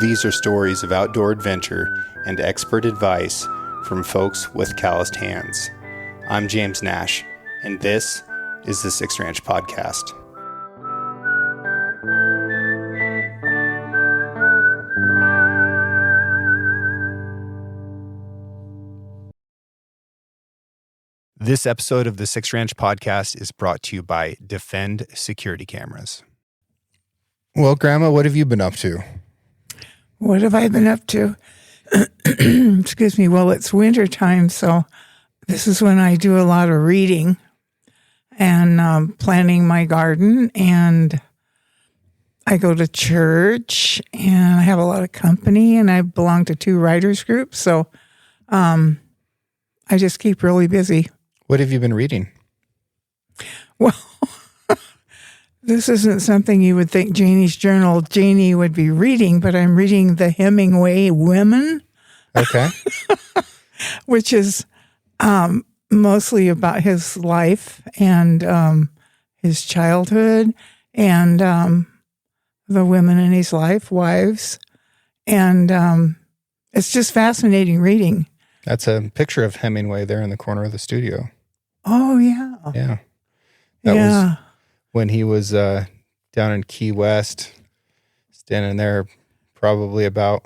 These are stories of outdoor adventure and expert advice from folks with calloused hands. I'm James Nash, and this is the Six Ranch Podcast. This episode of the Six Ranch Podcast is brought to you by Defend Security Cameras. Well, Grandma, what have you been up to? What have I been up to? Excuse me. Well, it's winter time, so this is when I do a lot of reading and planting my garden, and I go to church, and I have a lot of company, and I belong to 2 writers groups, so I just keep really busy. What have you been reading? Well, this isn't something you would think Janie would be reading, but I'm reading the Hemingway Women. Okay. Which is mostly about his life and his childhood and the women in his life, wives. And it's just fascinating reading. That's a picture of Hemingway there in the corner of the studio. Oh, yeah. Yeah. That was when he was down in Key West, standing there probably about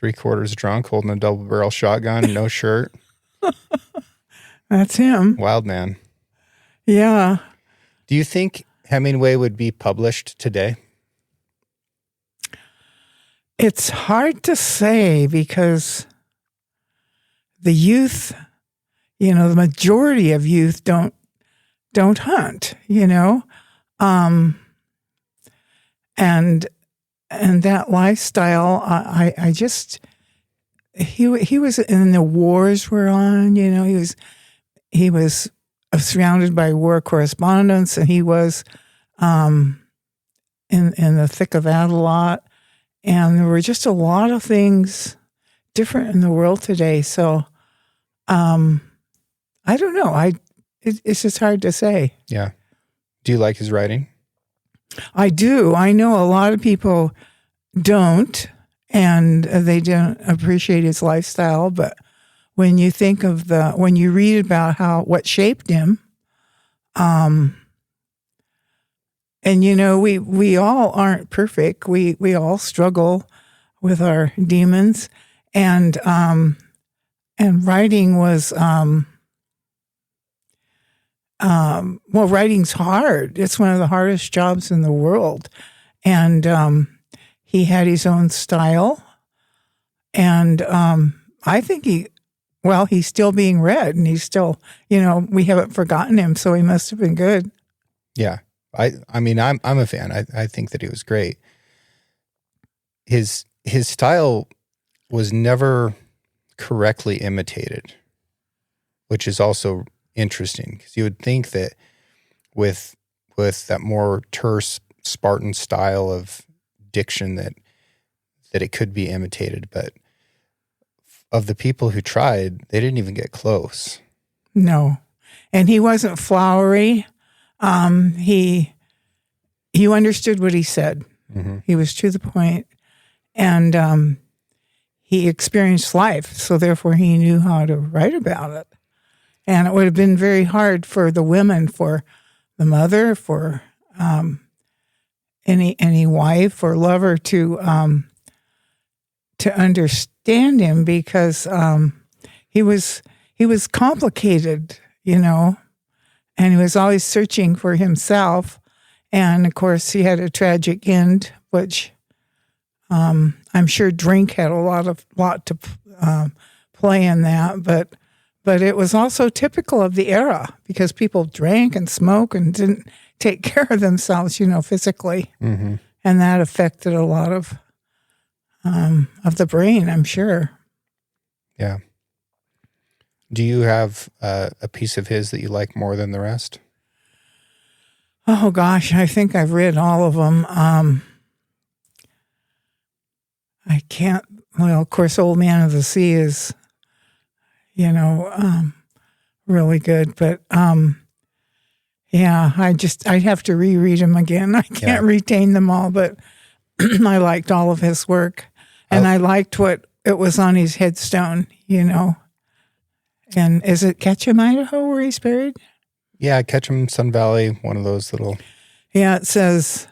3/4 drunk, holding a double-barrel shotgun, no shirt. That's him. Wild man. Yeah. Do you think Hemingway would be published today? It's hard to say because the youth, the majority of youth don't hunt, and that lifestyle, I just, he was in the wars were on, he was surrounded by war correspondents, and he was in the thick of that a lot, and there were just a lot of things different in the world today. So, I don't know. It's just hard to say. Yeah. Do you like his writing? I do. I know a lot of people don't, and they don't appreciate his lifestyle. But when you think of when you read about what shaped him, and we all aren't perfect. We all struggle with our demons, and writing was. Writing's hard. It's one of the hardest jobs in the world. And he had his own style. And I think he's still being read, and he's still, we haven't forgotten him, so he must have been good. Yeah. I mean, I'm a fan. I think that he was great. His style was never correctly imitated, which is also interesting, because you would think that with that more terse Spartan style of diction that it could be imitated, but of the people who tried, they didn't even get close. No, and he wasn't flowery. He understood what he said. Mm-hmm. He was to the point, and he experienced life, so therefore he knew how to write about it. And it would have been very hard for the women, for the mother, for any wife or lover to understand him, because he was complicated, and he was always searching for himself. And of course, he had a tragic end, which I'm sure drink had a lot to play in that, But it was also typical of the era, because people drank and smoked and didn't take care of themselves, physically. Mm-hmm. And that affected a lot of the brain, I'm sure. Yeah. Do you have a piece of his that you like more than the rest? Oh, gosh, I think I've read all of them. I can't, of course, Old Man of the Sea is... really good. But, I'd have to reread them again. I can't retain them all, but I liked all of his work, and I liked what it was on his headstone, And is it Ketchum, Idaho, where he's buried? Yeah, Ketchum, Sun Valley, one of those little. Yeah, it says,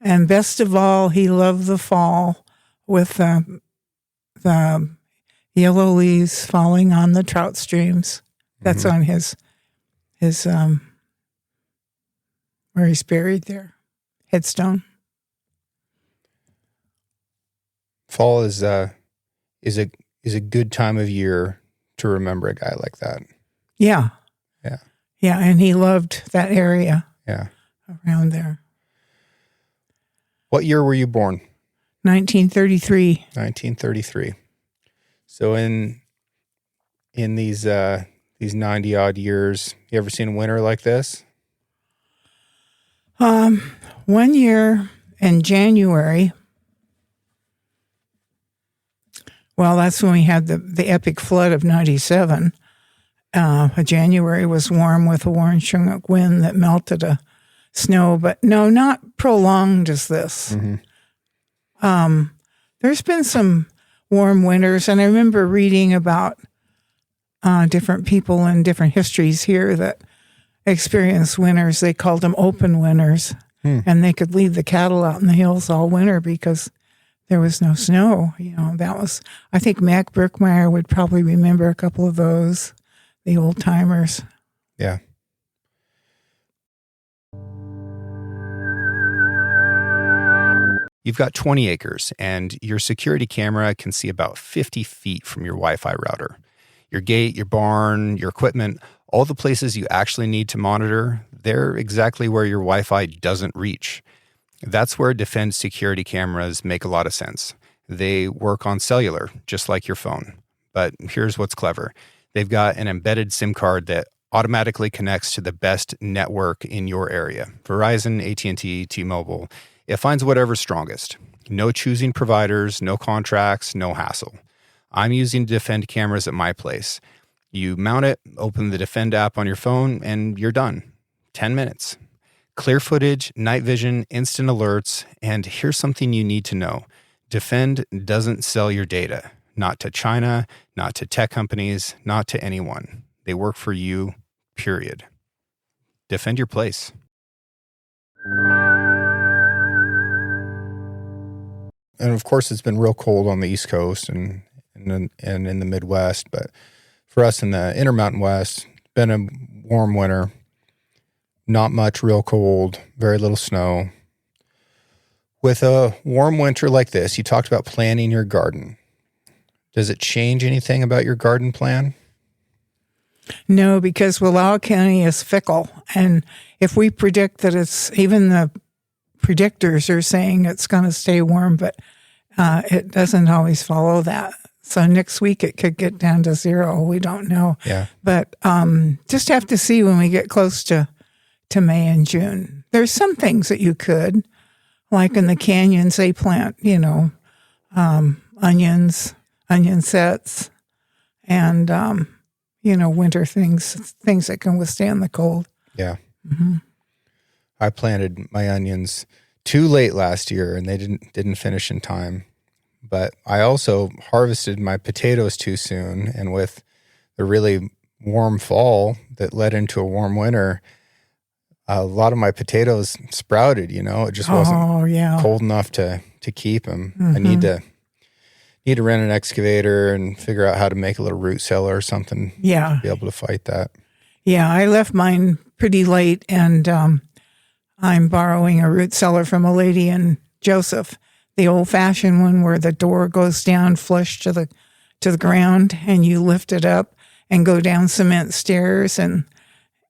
and best of all, he loved the fall with the yellow leaves falling on the trout streams. That's on his where he's buried there, headstone. Fall is a good time of year to remember a guy like that. Yeah. Yeah. Yeah, and he loved that area. Yeah. Around there. What year were you born? 1933. 1933. So in these 90 odd years, you ever seen a winter like this? 1 year in January. Well, that's when we had the epic flood of 97. January was warm with a warm Chinook wind that melted a snow, but no, not prolonged as this. Mm-hmm. There's been some warm winters, and I remember reading about different people and different histories here that experienced winters. They called them open winters, and they could leave the cattle out in the hills all winter because there was no snow. That was, I think Mac Brookmeyer would probably remember a couple of those, the old timers. Yeah. You've got 20 acres, and your security camera can see about 50 feet from your Wi-Fi router. Your gate, your barn, your equipment, all the places you actually need to monitor, they're exactly where your Wi-Fi doesn't reach. That's where Defend security cameras make a lot of sense. They work on cellular, just like your phone. But here's what's clever. They've got an embedded SIM card that automatically connects to the best network in your area. Verizon, AT&T, T-Mobile. It finds whatever's strongest. No choosing providers, no contracts, no hassle. I'm using Defend cameras at my place. You mount it, open the Defend app on your phone, and you're done. 10 minutes. Clear footage, night vision, instant alerts, and here's something you need to know. Defend doesn't sell your data. Not to China, not to tech companies, not to anyone. They work for you, period. Defend your place. And of course, it's been real cold on the East Coast and in the Midwest. But for us in the Intermountain West, it's been a warm winter. Not much real cold, very little snow. With a warm winter like this, you talked about planning your garden. Does it change anything about your garden plan? No, because Wallowa County is fickle. And if we predict that even the predictors are saying it's going to stay warm, but it doesn't always follow that. So next week it could get down to 0. We don't know. Yeah. But just have to see when we get close to May and June. There's some things that you could, like in the canyons, they plant, onions, onion sets, and, winter things that can withstand the cold. Yeah. Mm-hmm. I planted my onions too late last year, and they didn't finish in time. But I also harvested my potatoes too soon, and with the really warm fall that led into a warm winter, a lot of my potatoes sprouted. It just wasn't cold enough to keep them. Mm-hmm. I need to rent an excavator and figure out how to make a little root cellar or something. Yeah, to be able to fight that. Yeah, I left mine pretty late, and I'm borrowing a root cellar from a lady in Joseph, the old-fashioned one where the door goes down flush to the ground, and you lift it up and go down cement stairs, and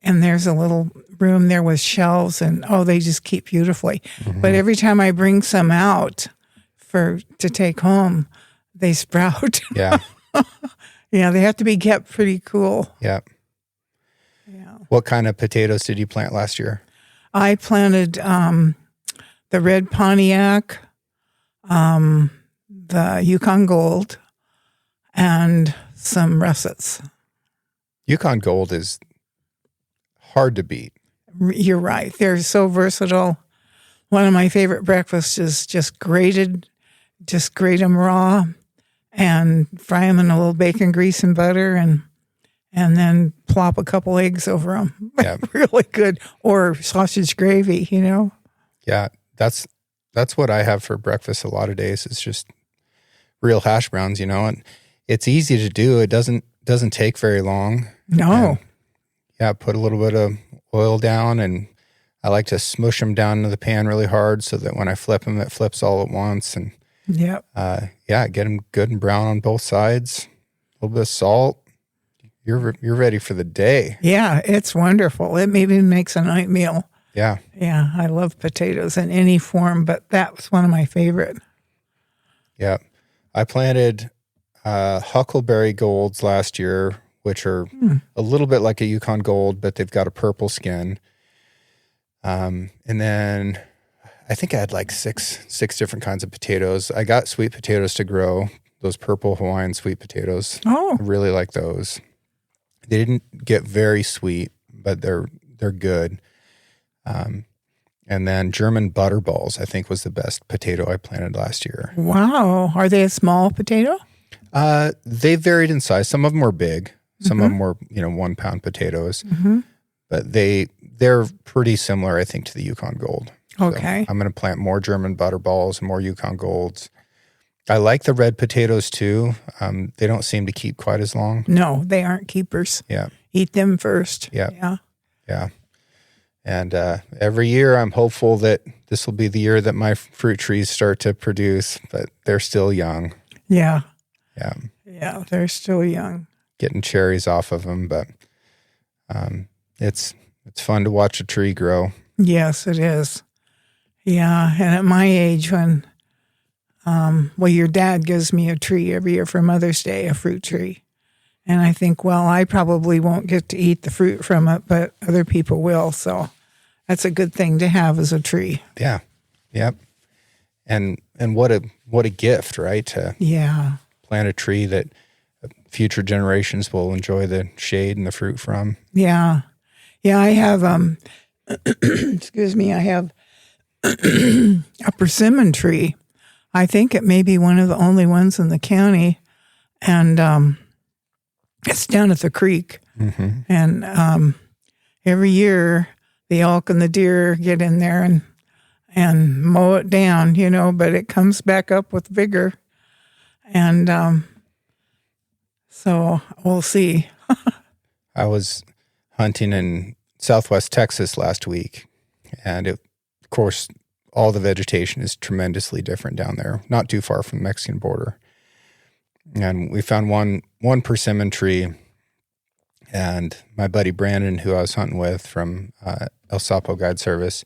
there's a little room there with shelves, and they just keep beautifully. Mm-hmm. But every time I bring some out to take home, they sprout. Yeah. Yeah, they have to be kept pretty cool. Yeah. Yeah. What kind of potatoes did you plant last year? I planted the red Pontiac, the Yukon Gold, and some russets. Yukon Gold is hard to beat. You're right. They're so versatile. One of my favorite breakfasts is just grate them raw and fry them in a little bacon grease and butter and then plop a couple eggs over them. Yeah. Really good. Or sausage gravy, Yeah, that's what I have for breakfast a lot of days. It's just real hash browns, and it's easy to do. It doesn't take very long. No. And, yeah, put a little bit of oil down, and I like to smush them down into the pan really hard so that when I flip them, it flips all at once. And Yep. get them good and brown on both sides. A little bit of salt. You're ready for the day. Yeah, it's wonderful. It maybe makes a night meal. Yeah. Yeah, I love potatoes in any form, but that was one of my favorite. Yeah. I planted Huckleberry Golds last year, which are a little bit like a Yukon Gold, but they've got a purple skin. And then I think I had like six different kinds of potatoes. I got sweet potatoes to grow, those purple Hawaiian sweet potatoes. Oh, I really like those. They didn't get very sweet, but they're good. And then German butterballs, I think, was the best potato I planted last year. wow. Are they a small potato? They varied in size. Some of them were big. Some of them were, 1 pound potatoes. But they're pretty similar, I think, to the Yukon Gold. Okay. So I'm going to plant more German butterballs and more Yukon Golds. I like the red potatoes too. They don't seem to keep quite as long. No, they aren't keepers. Yeah. Eat them first. Yeah. Yeah. Yeah. And every year I'm hopeful that this will be the year that my fruit trees start to produce, but they're still young. Yeah. Yeah. Yeah. They're still young. Getting cherries off of them, but it's fun to watch a tree grow. Yes, it is. Yeah. And at my age, when, your dad gives me a tree every year for Mother's Day, a fruit tree. And I think, well, I probably won't get to eat the fruit from it, but other people will. So that's a good thing to have as a tree. Yeah. Yep. And what a gift, right? To Yeah. plant a tree that future generations will enjoy the shade and the fruit from. Yeah. Yeah, I have excuse me, I have a persimmon tree. I think it may be one of the only ones in the county. And it's down at the creek. Mm-hmm. And every year the elk and the deer get in there and mow it down, but it comes back up with vigor. And so we'll see. I was hunting in Southwest Texas last week, and of course, all the vegetation is tremendously different down there, not too far from the Mexican border. And we found one persimmon tree, and my buddy Brandon, who I was hunting with from El Sapo Guide Service,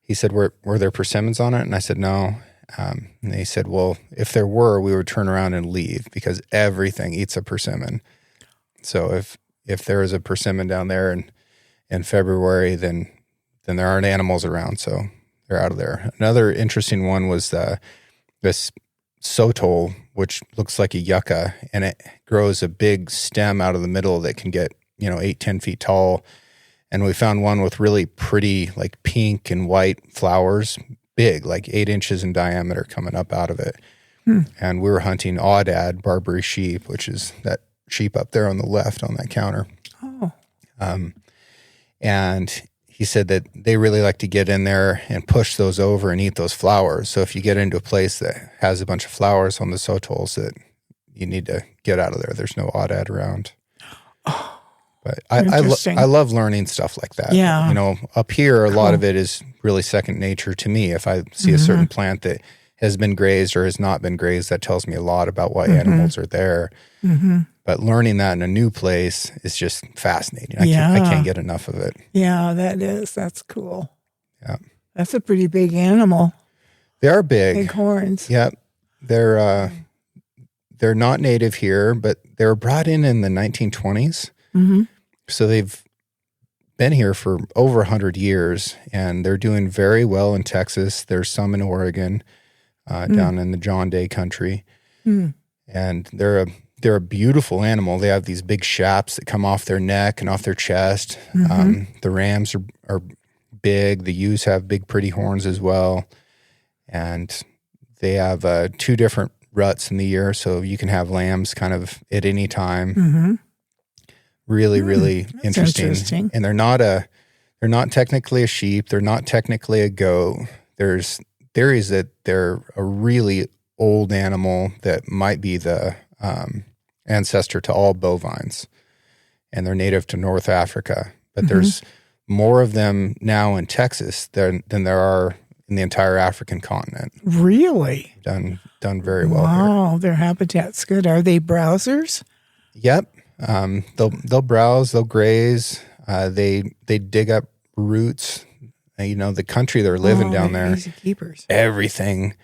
he said, were there persimmons on it? And I said, no. And they said, well, if there were, we would turn around and leave because everything eats a persimmon. So if there is a persimmon down there in February, then there aren't animals around, so they're out of there. Another interesting one was this sotol, which looks like a yucca, and it grows a big stem out of the middle that can get 8-10 feet tall. And we found one with really pretty, like pink and white flowers, big, like 8 inches in diameter, coming up out of it. And we were hunting Aoudad Barbary sheep, which is that sheep up there on the left on that counter. Oh. And he said that they really like to get in there and push those over and eat those flowers. So if you get into a place that has a bunch of flowers on the sotols, that you need to get out of there. There's no Aoudad around. But I love learning stuff like that. Yeah. Up here, a lot of it is really second nature to me. If I see a certain plant that has been grazed or has not been grazed, that tells me a lot about what animals are there. But learning that in a new place is just fascinating. I can't get enough of it. Yeah, that's cool. Yeah. That's a pretty big animal. They are big. Big horns. Yeah. They're not native here, but they were brought in the 1920s. Mm-hmm. So they've been here for over 100 years, and they're doing very well in Texas. There's some in Oregon, down in the John Day country. And they're a beautiful animal. They have these big shaps that come off their neck and off their chest. The rams are big. The ewes have big, pretty horns as well. And they have 2 different ruts in the year, so you can have lambs kind of at any time. Mm-hmm. Really, really interesting. And they're not technically a sheep. They're not technically a goat. There's theories that they're a really old animal that might be the ancestor to all bovines, and they're native to North Africa. But there's more of them now in Texas than there are in the entire African continent. Really? Done very well here. Wow, their habitat's good. Are they browsers? Yep. They'll browse, they'll graze, they dig up roots. The country they're living down there. Easy keepers. Everything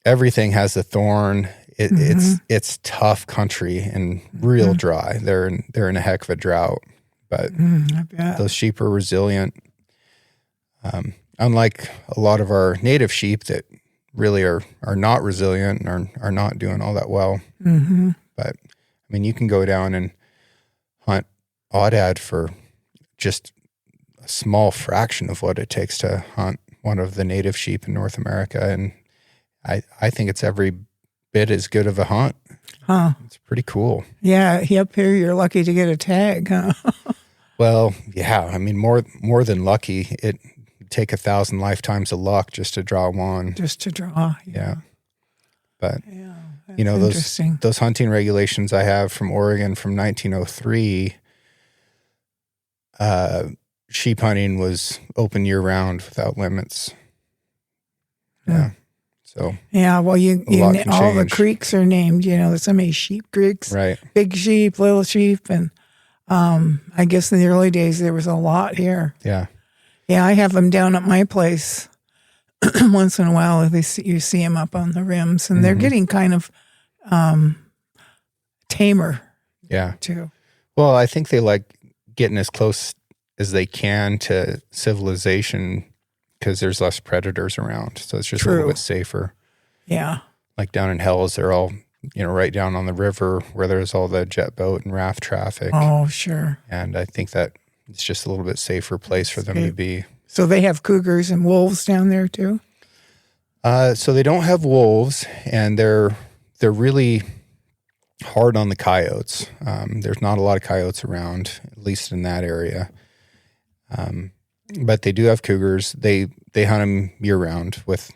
has a thorn. It's tough country and real dry. They're in a heck of a drought, but I bet. those sheep are resilient. Unlike a lot of our native sheep that really are not resilient and are not doing all that well. Mm-hmm. But you can go down and hunt aoudad for just a small fraction of what it takes to hunt one of the native sheep in North America. And I think it's every bit as good of a hunt. Huh. It's pretty cool. Yeah, up here you're lucky to get a tag, huh? Well, yeah, more than lucky. It would take 1,000 lifetimes of luck just to draw one. Just to draw. Yeah. But Yeah. those hunting regulations I have from Oregon from 1903, sheep hunting was open year round without limits. Yeah. So yeah, well, all the change. creeks are named. There's so many sheep creeks, right. big sheep, little sheep, and I guess in the early days there was a lot here. Yeah. Yeah, I have them down at my place once in a while. You see them up on the rims, and they're getting kind of tamer. Yeah. Too. Well, I think they like getting as close as they can to civilization because there's less predators around. So it's just a little bit safer. Yeah. Like down in Hells, they're all, right down on the river where there's all the jet boat and raft traffic. Oh, sure. And I think that it's just a little bit safer place for them to be. So they have cougars and wolves down there too? So they don't have wolves, and they're really hard on the coyotes. There's not a lot of coyotes around, at least in that area. But they do have cougars. They hunt them year round with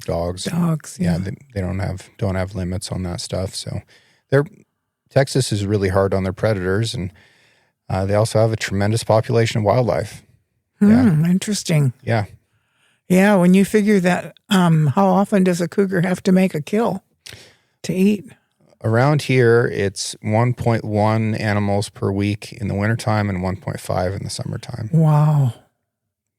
dogs. Dogs, yeah. They don't have limits on that stuff. So Texas is really hard on their predators, and they also have a tremendous population of wildlife. Interesting. Yeah. Yeah, when you figure that, how often does a cougar have to make a kill to eat? Around here, it's 1.1 animals per week in the wintertime and 1.5 in the summertime. Wow.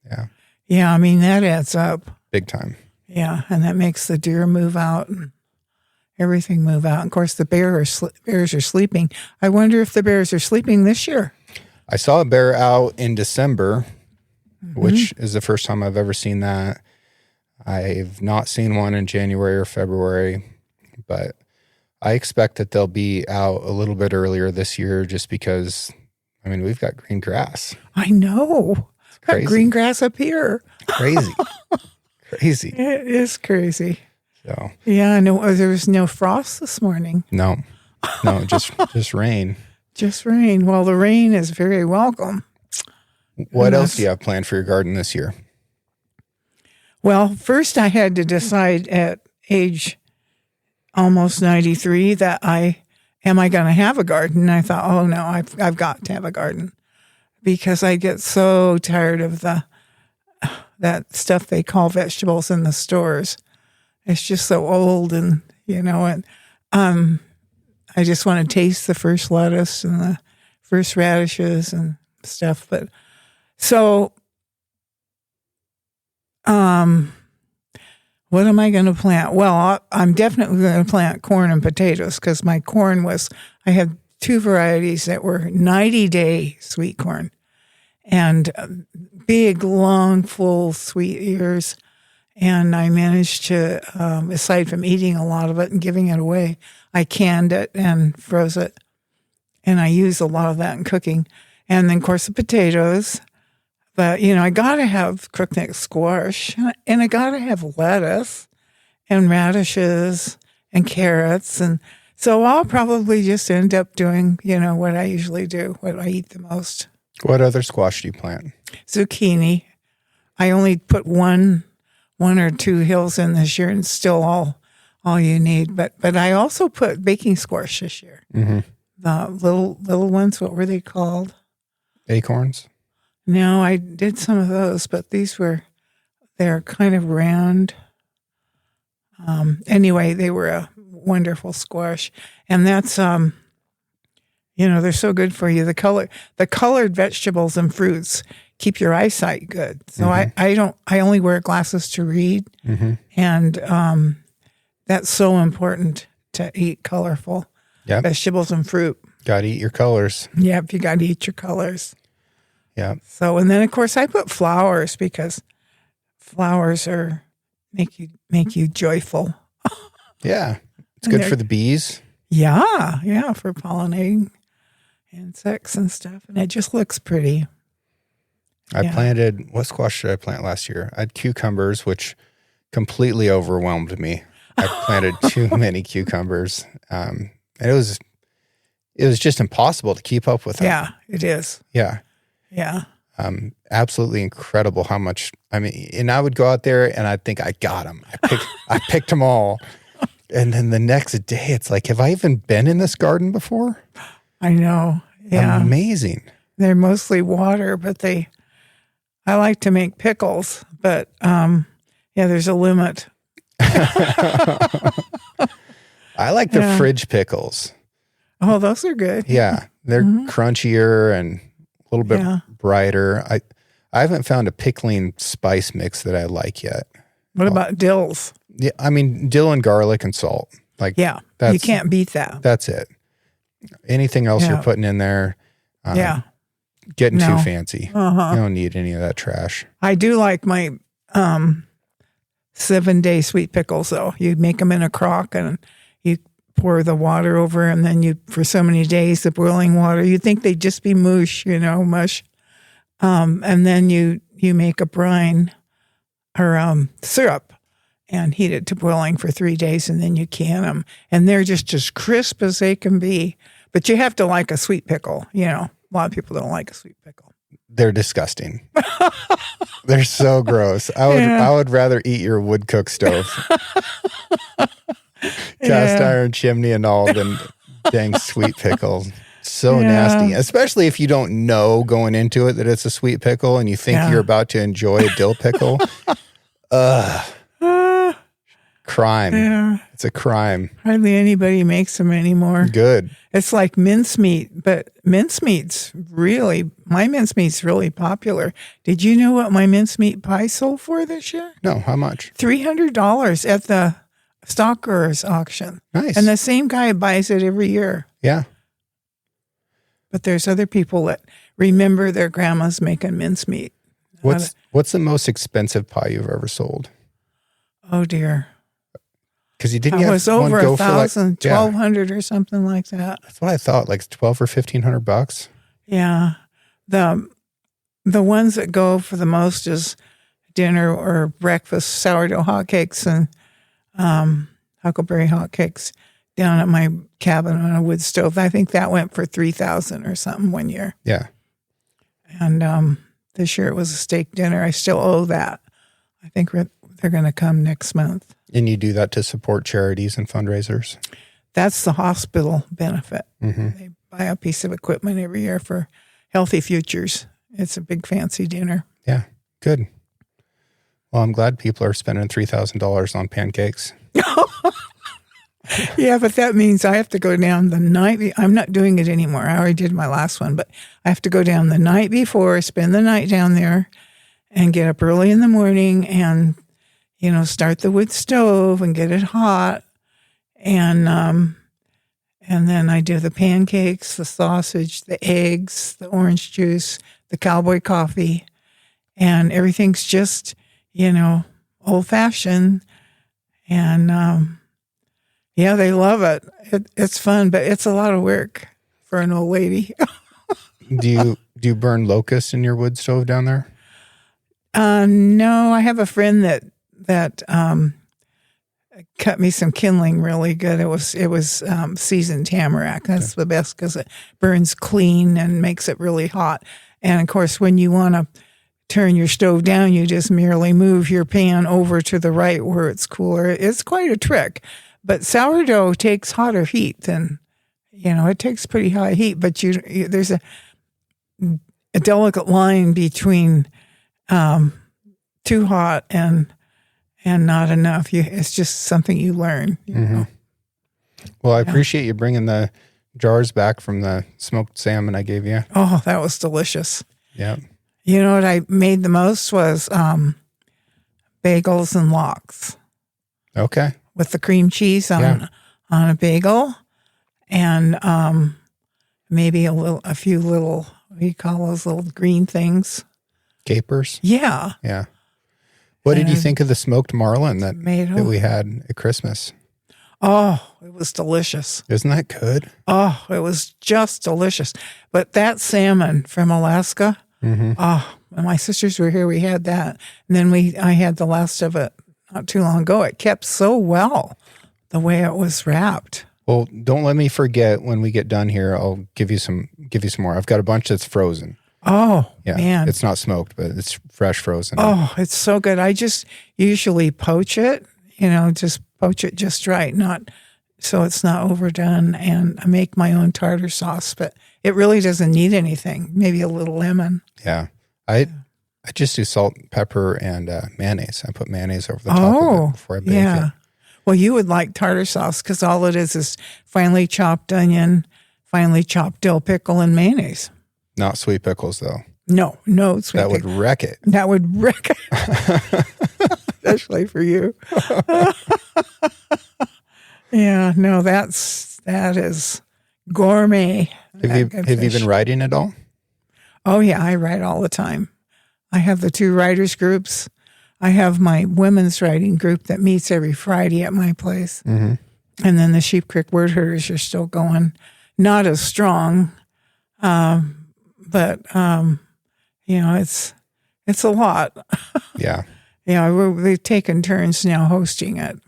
Yeah. Yeah, that adds up. Big time. Yeah, and that makes the deer move out and everything move out. Of course, the bears are sleeping. I wonder if the bears are sleeping this year. I saw a bear out in December, which is the first time I've ever seen that. I've not seen one in January or February, but I expect that they'll be out a little bit earlier this year just because, we've got green grass. I know. It's crazy. Got green grass up here. Crazy. Crazy. It is crazy. So yeah, no, there was no frost this morning. No, just rain. Just rain. Well, the rain is very welcome. What else do you have planned for your garden this year? Well, first I had to decide at age almost 93 that am I going to have a garden? And I thought, oh no, I've got to have a garden because I get so tired of that stuff they call vegetables in the stores. It's just so old, and I just want to taste the first lettuce and the first radishes and stuff. But so, what am I going to plant? Well, I'm definitely going to plant corn and potatoes because my corn I had 2 varieties that were 90-day sweet corn and big, long, full, sweet ears. And I managed to, aside from eating a lot of it and giving it away, I canned it and froze it. And I use a lot of that in cooking. And then, of course, the potatoes. But, you know, I got to have crookneck squash, and I got to have lettuce and radishes and carrots. And so I'll probably just end up doing, you know, what I usually do, what I eat the most. What other squash do you plant? Zucchini. I only put one or two hills in this year, and it's still all you need. But I also put baking squash this year. Mm-hmm. The little ones, what were they called? Acorns? No, I did some of those, but they're kind of round. Anyway, they were a wonderful squash. And that's, you know, they're so good for you. The colored vegetables and fruits keep your eyesight good. So Mm-hmm. I only wear glasses to read. Mm-hmm. And that's so important to eat colorful Yep. vegetables and fruit. Got to eat your colors. Yep, you got to eat your colors. Yeah. So, and then of course I put flowers because flowers make you joyful. Yeah. It's And good they're- for the bees. Yeah, for pollinating insects and stuff, and it just looks pretty. I Yeah. planted, what squash did I plant last year? I had cucumbers, which completely overwhelmed me. I planted too many cucumbers. And it was just impossible to keep up with them. Yeah, it is. Yeah. Yeah, Absolutely incredible how much, I mean, and I would go out there and I'd think I got them. I picked them all. And then the next day it's like, have I even been in this garden before? I know. Yeah, Amazing. they're mostly water, but I like to make pickles, but yeah, there's a limit. I like the Yeah. fridge pickles. Oh, those are good. Yeah. They're crunchier and a little bit Yeah. brighter. I haven't found a pickling spice mix that I like yet. What about dills? Yeah, I mean, dill and garlic and salt. Like, Yeah, you That's- can't beat that. that's it. Anything else Yeah. you're putting in there, Yeah. getting No. too fancy. Uh-huh. You don't need any of that trash. I do like my 7-day sweet pickles, though. You make them in a crock and you pour the water over, and then for so many days, the boiling water, you'd think they'd just be mush. And then you make a brine or syrup and heat it to boiling for 3 days, and then you can them. And they're just as crisp as they can be. But you have to like a sweet pickle. A lot of people don't like a sweet pickle. They're disgusting. They're so gross. I would rather eat your wood cook stove, cast iron chimney and all, than dang sweet pickle. So Yeah. nasty, especially if you don't know going into it that it's a sweet pickle and you think Yeah. you're about to enjoy a dill pickle. Crime. Yeah. It's a crime. Hardly anybody makes them anymore. Good. It's like mincemeat, but my mincemeat's really popular. Did you know what my mincemeat pie sold for this year? No, how much? $300 at the Stalker's auction. Nice. And the same guy buys it every year. Yeah. But there's other people that remember their grandmas making mincemeat. What's the most expensive pie you've ever sold? Oh dear. Because you didn't It have was one over go for like, 1,000, yeah, 1,200 or something like that. that's what I thought, like 12 or $1,500. Yeah. The ones that go for the most is dinner or breakfast sourdough hotcakes and huckleberry hotcakes down at my cabin on a wood stove. I think that went for $3,000 or something one year. Yeah. And this year it was a steak dinner. I still owe that. I think they're going to come next month. And you do that to support charities and fundraisers. That's the hospital benefit. Mm-hmm. They buy a piece of equipment every year for Healthy Futures. It's a big fancy dinner. Yeah. Good. Well, I'm glad people are spending $3,000 on pancakes. Yeah, but that means I have to go down the night. I'm not doing it anymore. I already did my last one, but I have to go down the night before, spend the night down there, and get up early in the morning and, start the wood stove and get it hot. And then I do the pancakes, the sausage, the eggs, the orange juice, the cowboy coffee, and everything's just, old fashioned. And, yeah, they love it. It's fun, but it's a lot of work for an old lady. Do you burn locusts in your wood stove down there? No, I have a friend that cut me some kindling really good. It was seasoned tamarack. That's the best because it burns clean and makes it really hot. And of course, when you want to turn your stove down, you just merely move your pan over to the right where it's cooler. It's quite a trick. But sourdough takes hotter heat than, it takes pretty high heat. But there's a delicate line between too hot and not enough. It's just something you learn. You know? Well, I appreciate you bringing the jars back from the smoked salmon I gave you. Oh, that was delicious. Yeah. You know what I made the most was bagels and lox Okay. with the cream cheese on a bagel, and maybe a few little, what do you call those little green things? Capers. Yeah. Yeah. What did you think of the smoked marlin that we had at Christmas? Oh, it was delicious. Isn't that good? Oh, it was just delicious. But that salmon from Alaska, when my sisters were here, we had that. And then I had the last of it not too long ago. It kept so well the way it was wrapped. Well, don't let me forget when we get done here, I'll give you some more. I've got a bunch that's frozen. Oh, Yeah. man. It's not smoked, but it's fresh frozen. Oh, it's so good. I just usually poach it, just poach it just right, not so it's not overdone. And I make my own tartar sauce, but it really doesn't need anything. Maybe a little lemon. Yeah. I just do salt, pepper, and mayonnaise. I put mayonnaise over the top of it before I bake it. Well, you would like tartar sauce because all it is finely chopped onion, finely chopped dill pickle, and mayonnaise. Not sweet pickles, though. No sweet That would pickle. wreck it. That would wreck it. Especially for you. Yeah, no, that is gourmet. Have you been writing at all? Oh, yeah, I write all the time. I have the 2 writers groups. I have my women's writing group that meets every Friday at my place. Mm-hmm. And then the Sheep Creek Word Herders are still going. Not as strong, but, it's a lot. Yeah. We've taken turns now hosting it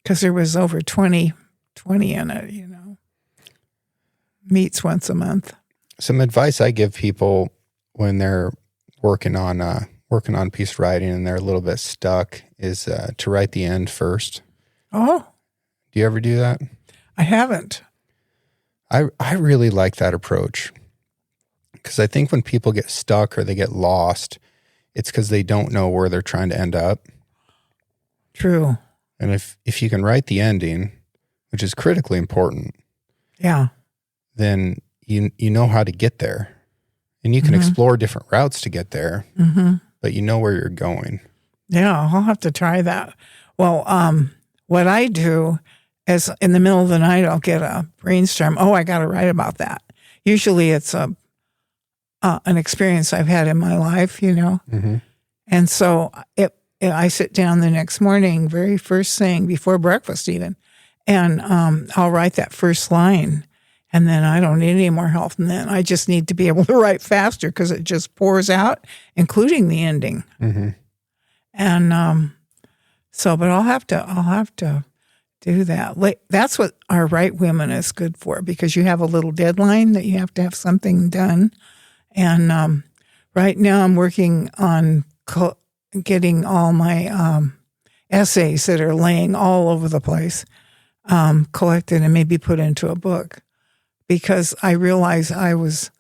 because there was over 20 in it, Meets once a month. Some advice I give people when they're working on a piece of writing and they're a little bit stuck is to write the end first. Oh. Do you ever do that? I haven't. I really like that approach because I think when people get stuck or they get lost, it's because they don't know where they're trying to end up. True. And if you can write the ending, which is critically important, then you know how to get there. And you can explore different routes to get there, but you know where you're going. Yeah, I'll have to try that. Well, what I do is in the middle of the night, I'll get a brainstorm. Oh, I got to write about that. Usually it's an experience I've had in my life, And so I sit down the next morning, very first thing before breakfast even, and I'll write that first line. And then I don't need any more help than that. I just need to be able to write faster because it just pours out, including the ending. Mm-hmm. And but I'll have to do that. That's what our Write Women is good for because you have a little deadline that you have to have something done. And right now I'm working on getting all my essays that are laying all over the place collected and maybe put into a book. Because I realized I was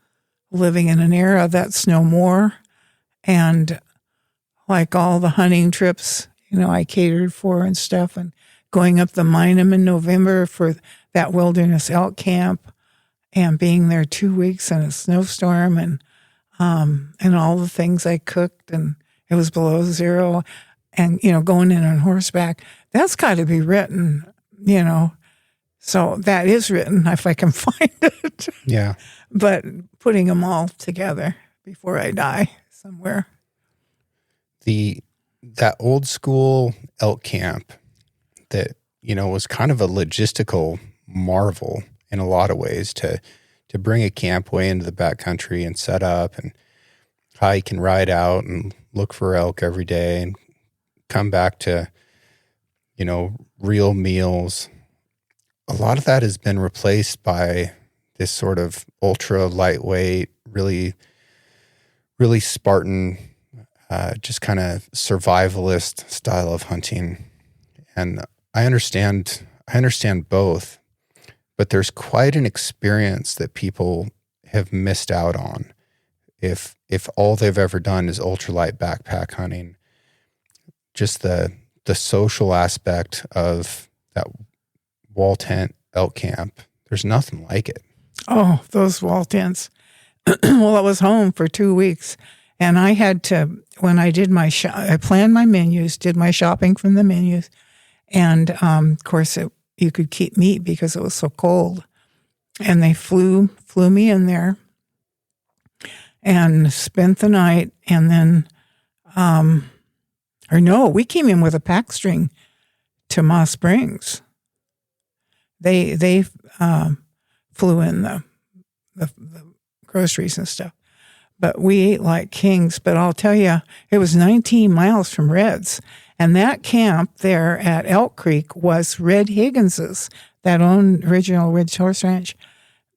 living in an era that's no more. And like all the hunting trips, I catered for and stuff, and going up the Minam in November for that wilderness elk camp and being there 2 weeks in a snowstorm and all the things I cooked, and it was below zero, and, going in on horseback, that's got to be written, So that is written if I can find it. Yeah. But putting them all together before I die somewhere. That old school elk camp that, was kind of a logistical marvel in a lot of ways to bring a camp way into the backcountry and set up and hike and ride out and look for elk every day and come back to, real meals. A lot of that has been replaced by this sort of ultra lightweight, really, really Spartan, just kind of survivalist style of hunting. And I understand both, but there's quite an experience that people have missed out on if all they've ever done is ultralight backpack hunting. Just the social aspect of that wall tent elk camp, there's nothing like it. Oh, those wall tents. Well, I was home for 2 weeks, and I had to, when I did I planned my menus, did my shopping from the menus, and of course you could keep meat because it was so cold. And they flew me in there and spent the night, and then, we came in with a pack string to Moss Springs. They flew in the groceries and stuff, but we ate like kings. But I'll tell you, it was 19 miles from Red's, and that camp there at Elk Creek was Red Higgins's, that owned original Ridge Horse Ranch.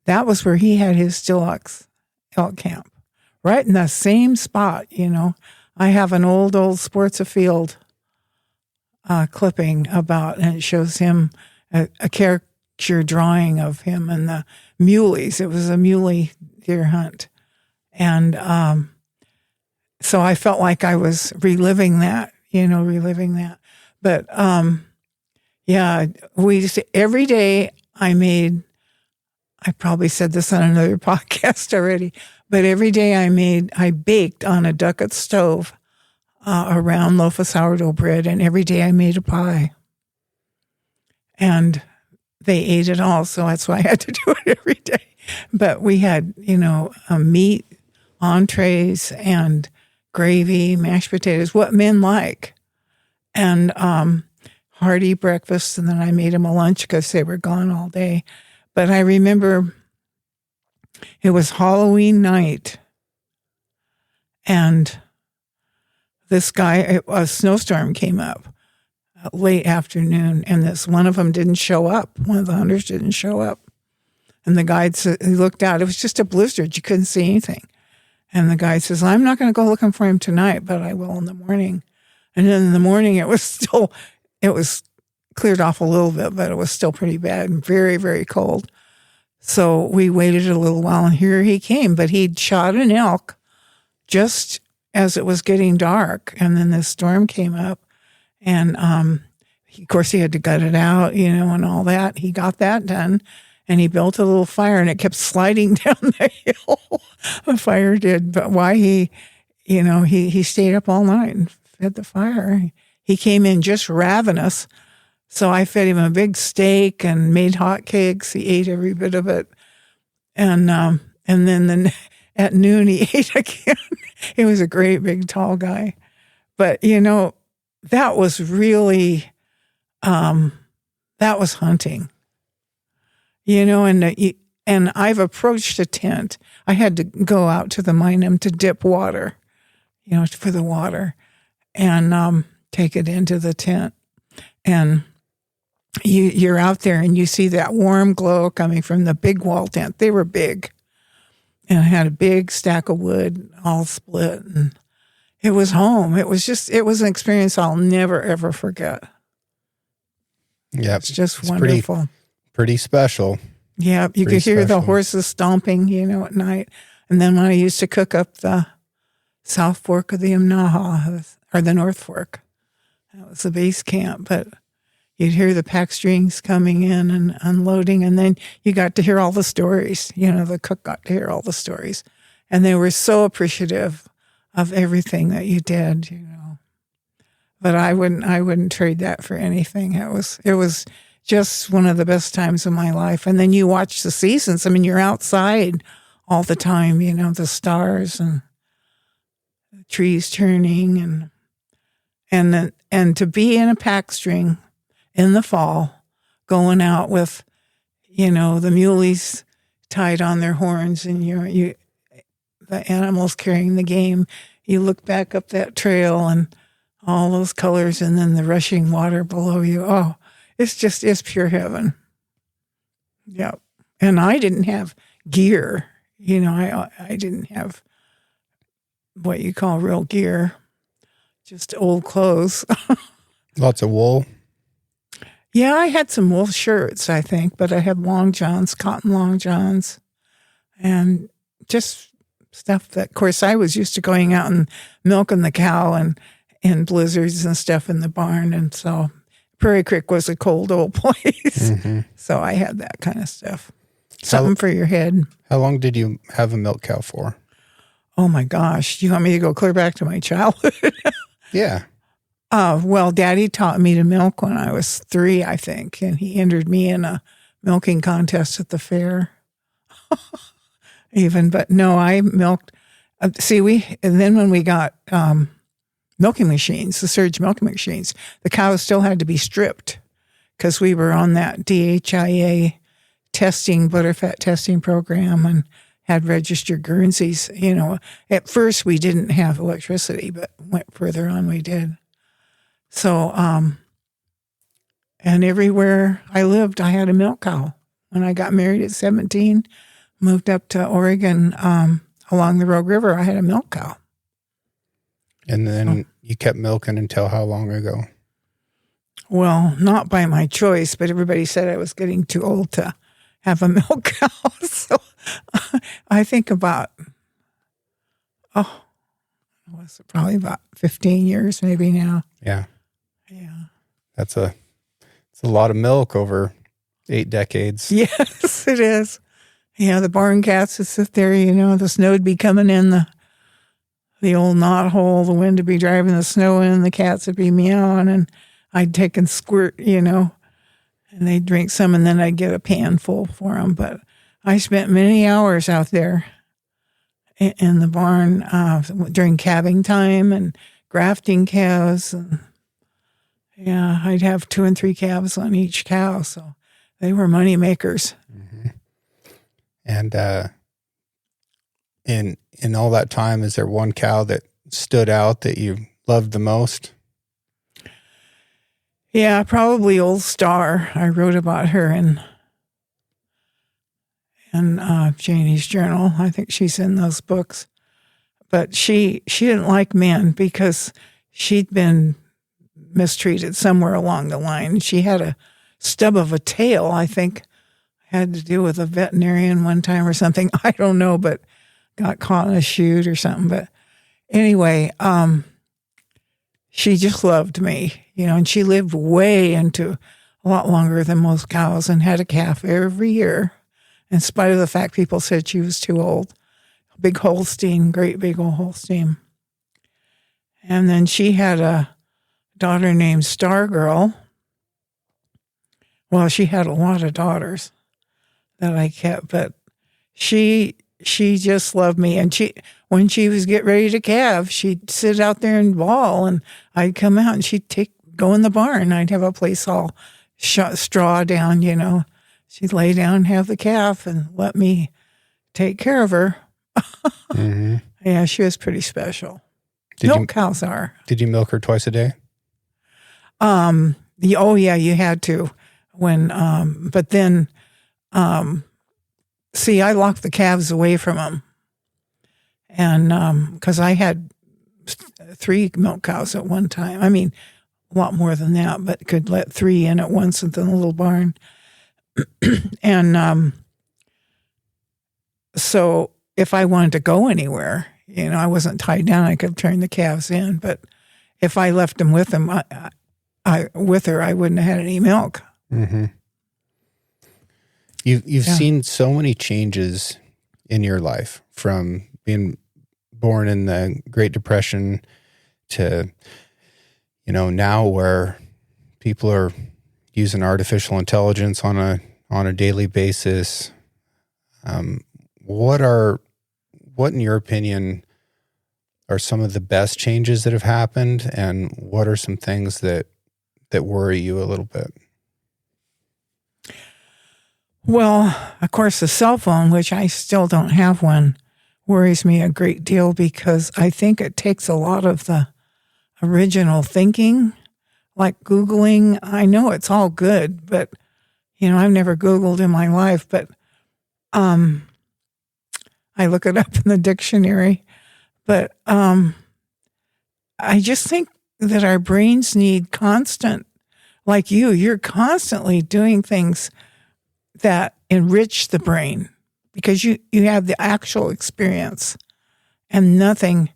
That was where he had his deluxe elk camp, right in the same spot. I have an old Sports Afield clipping about, and it shows him a caricature drawing of him and the muleys. It was a muley deer hunt, and so I felt like I was reliving that. But we just every day I probably said this on another podcast already, but every day I baked on a Duckett stove a round loaf of sourdough bread, and every day I made a pie. And they ate it all, so that's why I had to do it every day. But we had, meat, entrees, and gravy, mashed potatoes, what men like, and hearty breakfast, and then I made them a lunch because they were gone all day. But I remember it was Halloween night, and a snowstorm came up late afternoon, and one of them didn't show up. One of the hunters didn't show up. And the guide said, he looked out, it was just a blizzard. You couldn't see anything. And the guide says, I'm not going to go looking for him tonight, but I will in the morning. And then in the morning, it was cleared off a little bit, but it was still pretty bad and very, very cold. So we waited a little while, and here he came, but he'd shot an elk just as it was getting dark. And then the storm came up, and of course he had to gut it out, and all that. He got that done, and he built a little fire, and it kept sliding down the hill. The fire did, but why he stayed up all night and fed the fire. He came in just ravenous. So I fed him a big steak and made hot cakes. He ate every bit of it. And then at noon he ate again. He was a great big tall guy. But, that was really, that was hunting. And I've approached a tent. I had to go out to the Minam to dip water, for the water, and take it into the tent. And you're out there and you see that warm glow coming from the big wall tent. They were big, and I had a big stack of wood all split, and it was home. It was an experience I'll never, ever forget. Yeah. It's just wonderful. Pretty special. Yeah. You could hear the horses stomping, at night. And then when I used to cook up the South Fork of the Imnaha, or the North Fork, that was the base camp, but you'd hear the pack strings coming in and unloading, and then you got to hear all the stories. The cook got to hear all the stories, and they were so appreciative of everything that you did. But I wouldn't trade that for anything. It was just one of the best times of my life. And then you watch the seasons. I mean, you're outside all the time. The stars and the trees turning, and to be in a pack string in the fall, going out with, the muleys tied on their horns, and the the animals carrying the game. You look back up that trail and all those colors and then the rushing water below you. Oh, it's pure heaven. Yeah. And I didn't have gear. I didn't have what you call real gear, just old clothes. Lots of wool. Yeah, I had some wool shirts, I think, but I had long johns, cotton long johns, and just stuff that, of course, I was used to going out and milking the cow and in blizzards and stuff in the barn. And so Prairie Creek was a cold old place. Mm-hmm. So I had that kind of stuff. Something for your head. How long did you have a milk cow for? Oh my gosh. Do you want me to go clear back to my childhood? Yeah. Well, Daddy taught me to milk when I was 3, I think, and he entered me in a milking contest at the fair. But no, I milked. And then when we got milking machines, the surge milking machines, the cows still had to be stripped because we were on that DHIA testing, butterfat testing program, and had registered Guernseys. At first we didn't have electricity, but went further on we did. So, and everywhere I lived, I had a milk cow. When I got married at 17, moved up to Oregon along the Rogue River, I had a milk cow. And then you kept milking until how long ago? Well, not by my choice, but everybody said I was getting too old to have a milk cow. So I think about, probably about 15 years maybe now. Yeah. Yeah. It's a lot of milk over 8 decades. Yes, it is. Yeah, the barn cats would sit there, the snow would be coming in the old knot hole, the wind would be driving the snow in, the cats would be meowing, and I'd take and squirt, and they'd drink some, and then I'd get a pan full for them. But I spent many hours out there in the barn during calving time and grafting calves. And yeah, I'd have 2 and 3 calves on each cow, so they were money makers. Mm-hmm. And in all that time, is there one cow that stood out that you loved the most? Yeah, probably Old Star. I wrote about her in Janie's journal. I think she's in those books. But she didn't like men because she'd been mistreated somewhere along the line. She had a stub of a tail, I think, had to do with a veterinarian one time or something. I don't know, but got caught in a chute or something. But anyway, she just loved me, and she lived way into a lot longer than most cows and had a calf every year, in spite of the fact people said she was too old. Big Holstein, great big old Holstein. And then she had a daughter named Star Girl. Well, she had a lot of daughters that I kept, but she just loved me. And when she was getting ready to calve, she'd sit out there and bawl, and I'd come out and she'd go in the barn. I'd have a place all straw down, She'd lay down and have the calf and let me take care of her. Mm-hmm. Yeah, she was pretty special. Milk cows are. Did you milk her twice a day? Yeah, you had to. But then, I locked the calves away from them. And, because I had 3 milk cows at one time. I mean, a lot more than that, but could let 3 in at once in the little barn. And, so if I wanted to go anywhere, I wasn't tied down, I could turn the calves in. But if I left them with them, I wouldn't have had any milk. Mm-hmm. You've seen so many changes in your life, from being born in the Great Depression to, now where people are using artificial intelligence on a daily basis. What in your opinion are some of the best changes that have happened, and what are some things that worry you a little bit? Well, of course, the cell phone, which I still don't have one, worries me a great deal because I think it takes a lot of the original thinking, like Googling. I know it's all good, but, I've never Googled in my life, but I look it up in the dictionary. But I just think that our brains need constant, like you're constantly doing things that enrich the brain because you have the actual experience, and nothing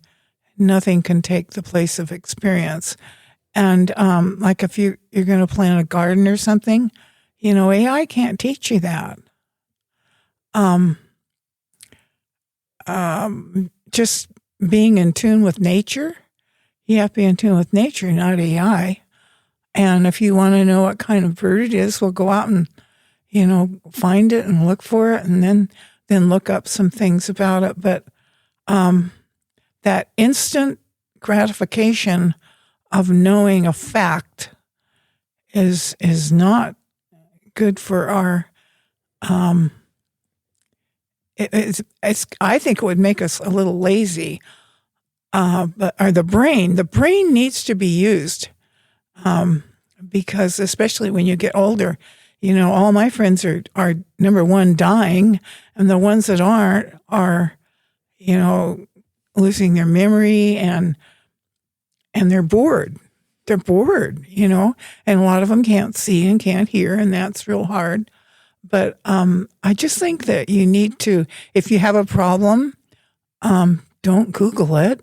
can take the place of experience. And like if you're going to plant a garden or something, AI can't teach you that. Just being in tune with nature, you have to be in tune with nature, not AI. And if you want to know what kind of bird it is, we'll go out and, find it and look for it, and then look up some things about it. But that instant gratification of knowing a fact is not good for our. I think it would make us a little lazy. Or the brain needs to be used, because especially when you get older, all my friends are number one dying, and the ones that aren't are, losing their memory and they're bored. They're bored, and a lot of them can't see and can't hear, and that's real hard. But I just think that you need to, if you have a problem, don't Google it.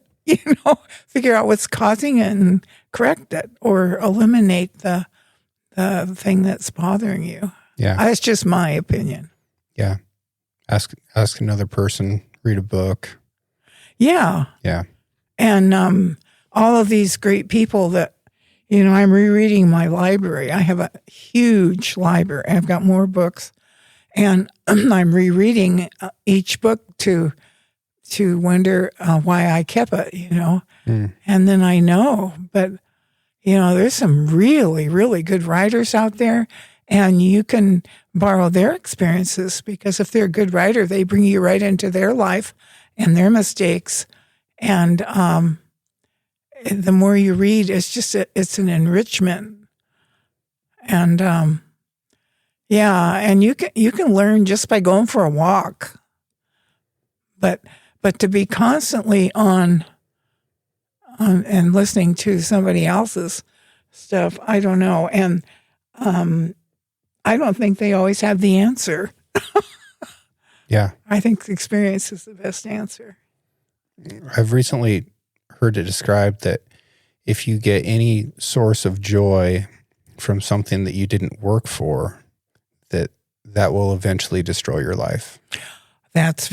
Figure out what's causing it and correct it, or eliminate the thing that's bothering you. Yeah. That's just my opinion. Yeah. Ask another person, read a book. Yeah. Yeah. And all of these great people that, I'm rereading my library. I have a huge library. I've got more books, and I'm rereading each book to wonder why I kept it, And then I know, but, there's some really, really good writers out there, and you can borrow their experiences, because if they're a good writer, they bring you right into their life and their mistakes. And the more you read, it's an enrichment. And and you can learn just by going for a walk. But to be constantly on and listening to somebody else's stuff, I don't know. And I don't think they always have the answer. Yeah. I think the experience is the best answer. I've recently heard it described that if you get any source of joy from something that you didn't work for, that will eventually destroy your life. That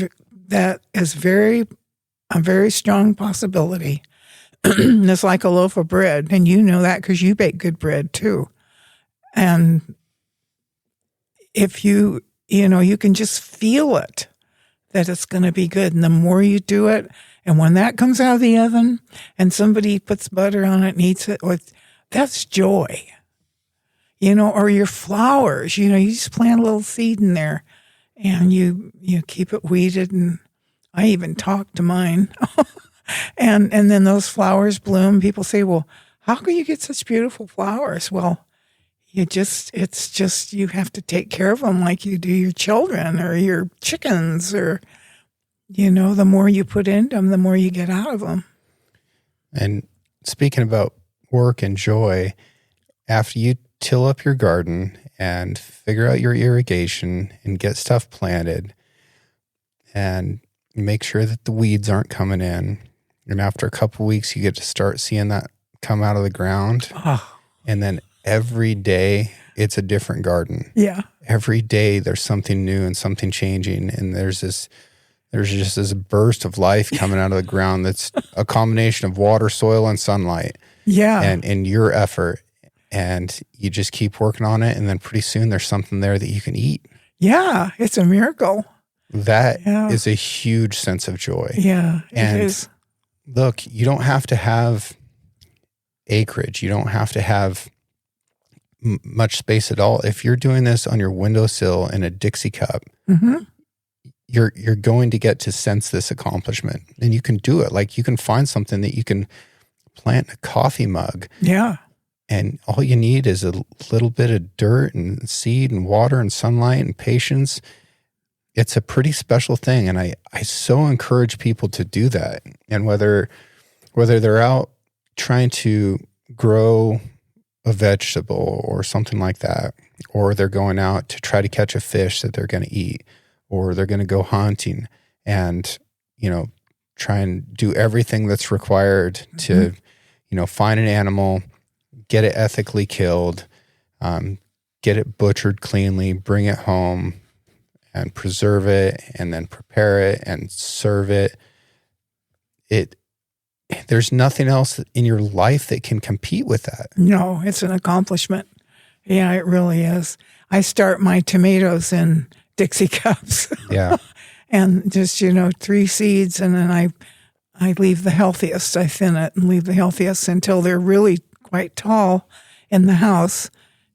is a very strong possibility. It's like a loaf of bread, and you know that because you bake good bread too. And if you can just feel it, that it's going to be good. And the more you do it, and when that comes out of the oven and somebody puts butter on it and eats it, that's joy. Or your flowers, you just plant a little seed in there and you keep it weeded. And I even talk to mine. and then those flowers bloom. People say, well, how can you get such beautiful flowers? Well, you have to take care of them like you do your children or your chickens, or, the more you put into them, the more you get out of them. And speaking about work and joy, after you till up your garden and figure out your irrigation and get stuff planted and make sure that the weeds aren't coming in, and after a couple of weeks, you get to start seeing that come out of the ground. Oh. And then every day it's a different garden. Yeah. Every day there's something new and something changing. And there's just this burst of life coming out of the ground that's a combination of water, soil, and sunlight. Yeah. And your effort. And you just keep working on it. And then pretty soon there's something there that you can eat. Yeah. It's a miracle. That is a huge sense of joy. Yeah, it is. Look, you don't have to have acreage. You don't have to have much space at all. If you're doing this on your windowsill in a Dixie cup, mm-hmm. you're going to get to sense this accomplishment, and you can do it. Like you can find something that you can plant in a coffee mug. Yeah. And all you need is a little bit of dirt and seed and water and sunlight and patience. It's a pretty special thing. And I so encourage people to do that. And whether they're out trying to grow a vegetable or something like that, or they're going out to try to catch a fish that they're going to eat, or they're going to go hunting and, try and do everything that's required to, find an animal, get it ethically killed, get it butchered cleanly, bring it home and preserve it and then prepare it and serve it. There's nothing else in your life that can compete with that. No, it's an accomplishment. Yeah, it really is. I start my tomatoes in Dixie cups. Yeah. And just, 3 seeds, and then I leave the healthiest. I thin it and leave the healthiest until they're really quite tall in the house,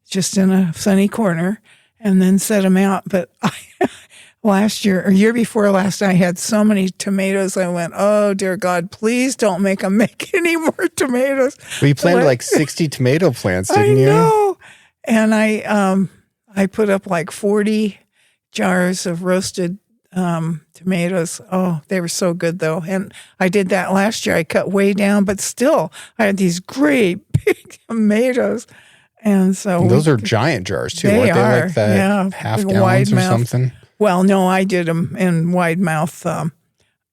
just in a sunny corner, and then set them out. But year before last, I had so many tomatoes. I went, oh, dear God, please don't make them make any more tomatoes. Well, you planted like 60 tomato plants, didn't you? I know. And I put up like 40 jars of roasted tomatoes. Oh, they were so good though. And I did that last year. I cut way down, but still I had these great big tomatoes. And so those are giant jars too. They Weren't they are, like that yeah, half big gallons wide or mouth. something? Well, no, I did them in wide mouth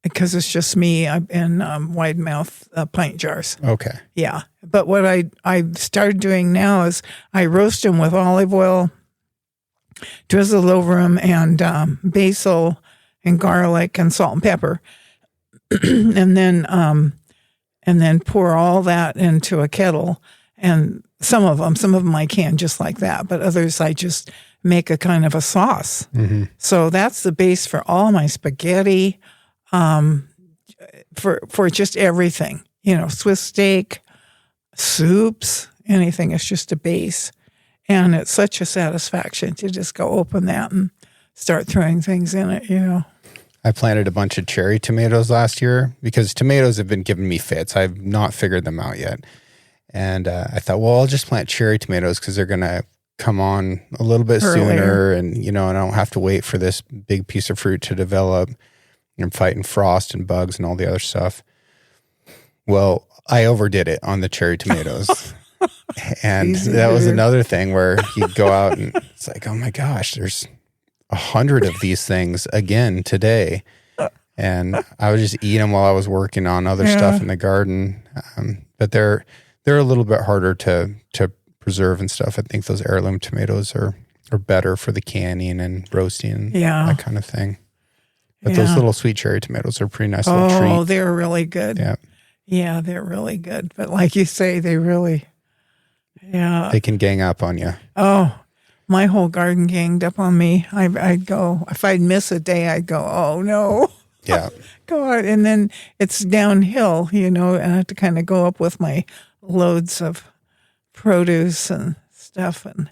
because it's just me in wide mouth pint jars. Okay. Yeah. But what I started doing now is I roast them with olive oil, drizzle over them, and basil and garlic and salt and pepper. and then pour all that into a kettle. And some of them I can just like that, but others I just make a kind of a sauce. Mm-hmm. So that's the base for all my spaghetti, for just everything, Swiss steak, soups, anything. It's just a base. And it's such a satisfaction to just go open that and start throwing things in it, I planted a bunch of cherry tomatoes last year because tomatoes have been giving me fits. I've not figured them out yet. And I thought, well, I'll just plant cherry tomatoes because they're going to come on a little bit sooner. And, and I don't have to wait for this big piece of fruit to develop. I'm fighting frost and bugs and all the other stuff. Well, I overdid it on the cherry tomatoes. And that was another thing where you'd go out and it's like, oh my gosh, there's 100 of these things again today. And I would just eat them while I was working on other stuff in the garden. But they're a little bit harder to preserve and stuff. I think those heirloom tomatoes are better for the canning and roasting, that kind of thing. But those little sweet cherry tomatoes are a pretty nice little treat. Oh, they're really good. Yeah. Yeah, they're really good. But like you say, they really, they can gang up on you. Oh, my whole garden ganged up on me. I'd go, if I'd miss a day, I'd go, oh no. Yeah. God. And then it's downhill, and I have to kind of go up with my loads of produce and stuff. And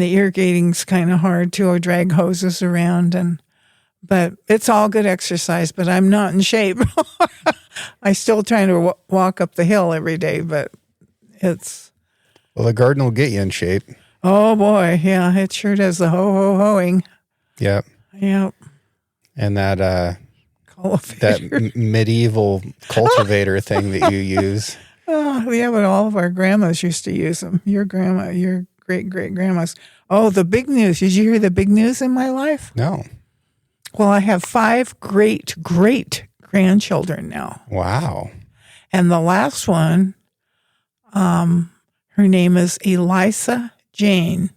the irrigating's kind of hard too. I drag hoses around but it's all good exercise, but I'm not in shape. I still trying to walk up the hill every day, but it's. Well, the garden will get you in shape. Oh boy. Yeah, it sure does. The hoeing. Yep. Yep. And that medieval cultivator thing that you use. Oh, yeah, but all of our grandmas used to use them. Your great-great-grandmas. Oh, the big news. Did you hear the big news in my life? No. Well, I have 5 great-great-grandchildren now. Wow. And the last one, her name is Eliza Jane.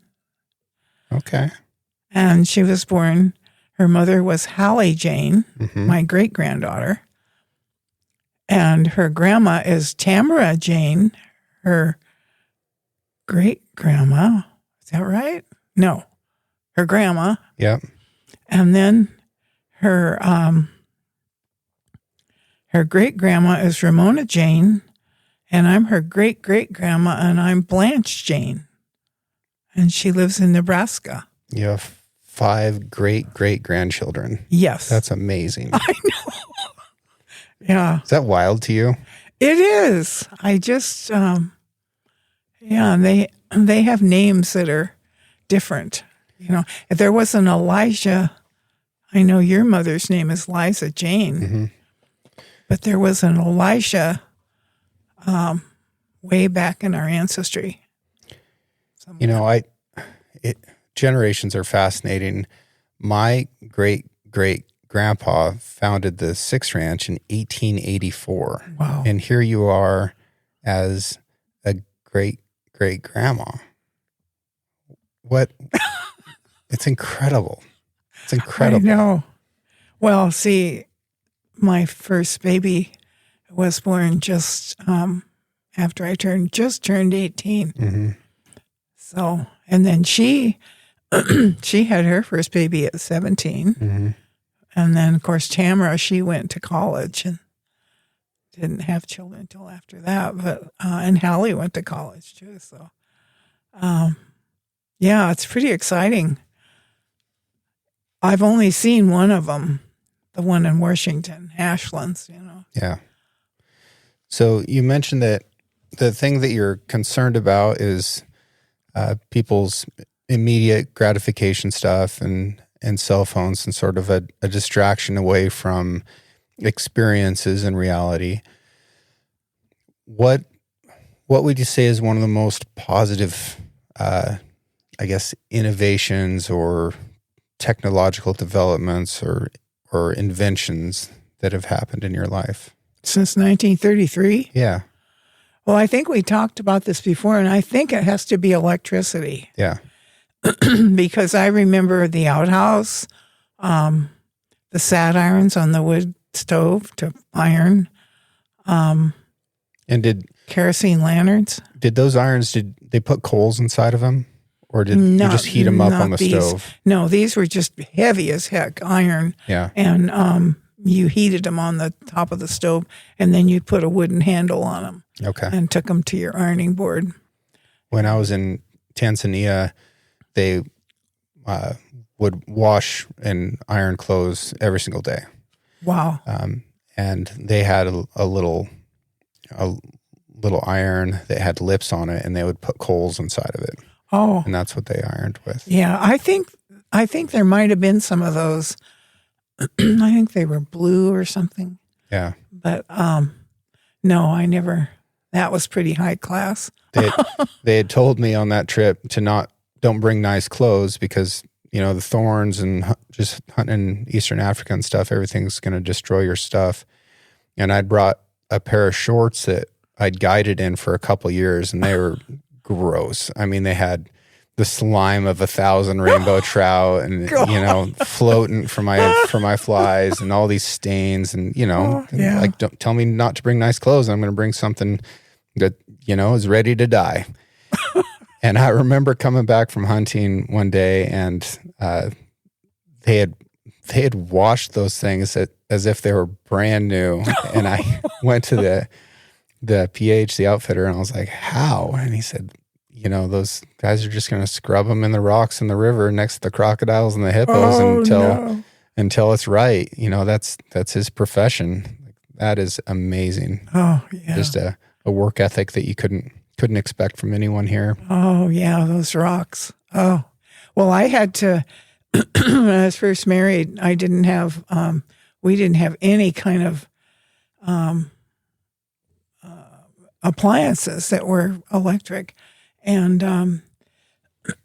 Okay. And she was born, her mother was Hallie Jane, my great-granddaughter. And her grandma is Tamara Jane, her great-grandma. Is that right? No, her grandma. Yep. And then her great-grandma is Ramona Jane, and I'm her great-great-grandma, and I'm Blanche Jane. And she lives in Nebraska. You have 5 great-great-grandchildren. Yes. That's amazing. I know. Yeah. Is that wild to you? It is. I just, and they have names that are different. You know, if there was an Elijah, I know your mother's name is Liza Jane, but there was an Elisha way back in our ancestry. Somewhere. You know, generations are fascinating. My great-great-grandpa founded the Six Ranch in 1884. Wow. And here you are as a great-great-grandma. What? It's incredible. It's incredible. I know. Well, see, my first baby was born just after I turned 18. Mm-hmm. So, and then she had her first baby at 17. Mm-hmm. And then, of course, Tamara, she went to college and didn't have children until after that. But and Hallie went to college too. So, yeah, it's pretty exciting. I've only seen one of them, the one in Washington, Ashlands, you know. Yeah. So you mentioned that the thing that you're concerned about is people's immediate gratification stuff and cell phones and sort of a distraction away from experiences and reality. What would you say is one of the most positive, I guess, innovations or technological developments or inventions that have happened in your life? Since 1933? Yeah. Well, I think we talked about this before, and I think it has to be electricity. Yeah. Because I remember the outhouse, the sat irons on the wood stove to iron, And did kerosene lanterns. those irons, did they put coals inside of them? Or did you just heat them up on the stove? No, these were just heavy as heck, iron. Yeah. And you heated them on the top of the stove, and then you put a wooden handle on them Okay. and took them to your ironing board. When I was in Tanzania, they would wash and iron clothes every single day. Wow. And they had a little iron that had lips on it, and they would put coals inside of it. Oh. And that's what they ironed with. Yeah, I think there might have been some of those. I think they were blue or something. Yeah. But no, I never. That was pretty high class. They had told me on that trip to don't bring nice clothes because, you know, the thorns and just hunting in Eastern Africa and stuff, everything's going to destroy your stuff. And I'd brought a pair of shorts that I'd guided in for a couple years, and they were gross. I mean, they had the slime of 1,000 rainbow trout, and you know, floating for my flies, and all these stains, and you know, like, don't tell me not to bring nice clothes. I'm going to bring something that, you know, is ready to die. And I remember coming back from hunting one day, and they had washed those things as if they were brand new. And I went to the PH, the outfitter, and I was like, how? And he said, you know, those guys are just going to scrub them in the rocks in the river next to the crocodiles and the hippos until it's right. You know, that's his profession. That is amazing. Oh, yeah. Just a work ethic that you couldn't expect from anyone here. Oh, yeah, those rocks. Oh, well, I had to, when I was first married, we didn't have any kind of appliances that were electric. And,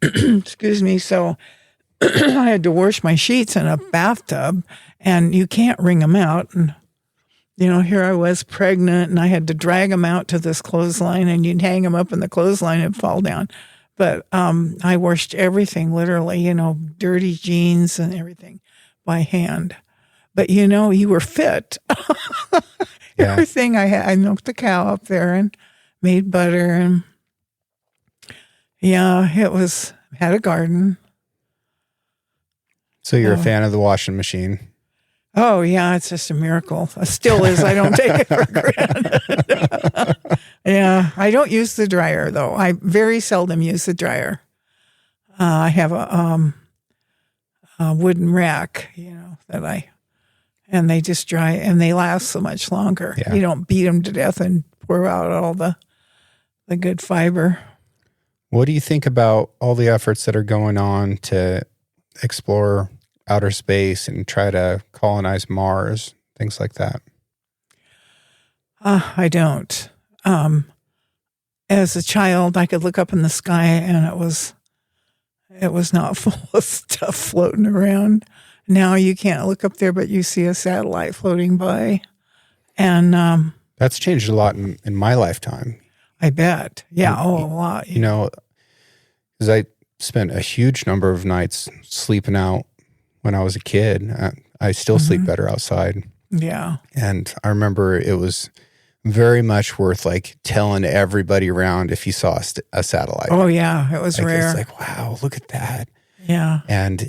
excuse me, so I had to wash my sheets in a bathtub, and you can't wring them out. And, you know, here I was pregnant, and I had to drag them out to this clothesline, and you'd hang them up in the clothesline and fall down. But I washed everything, literally, you know, dirty jeans and everything by hand. But, you know, you were fit. Yeah. Everything I milked the cow up there and made butter, and yeah, had a garden. So you're a fan of the washing machine? Oh, yeah, it's just a miracle. It still is. I don't take it for granted. Yeah, I don't use the dryer, though. I very seldom use the dryer. I have wooden rack, and they just dry and they last so much longer. Yeah. You don't beat them to death and pour out all the good fiber. What do you think about all the efforts that are going on to explore outer space and try to colonize Mars, things like that? I don't. As a child, I could look up in the sky and it was not full of stuff floating around. Now you can't look up there, but you see a satellite floating by. And that's changed a lot in my lifetime. I bet. Yeah, a lot. Because I spent a huge number of nights sleeping out when I was a kid. I still sleep better outside. Yeah. And I remember it was very much worth like telling everybody around if you saw a satellite. Oh yeah, it was rare. It's like, wow, look at that. Yeah. And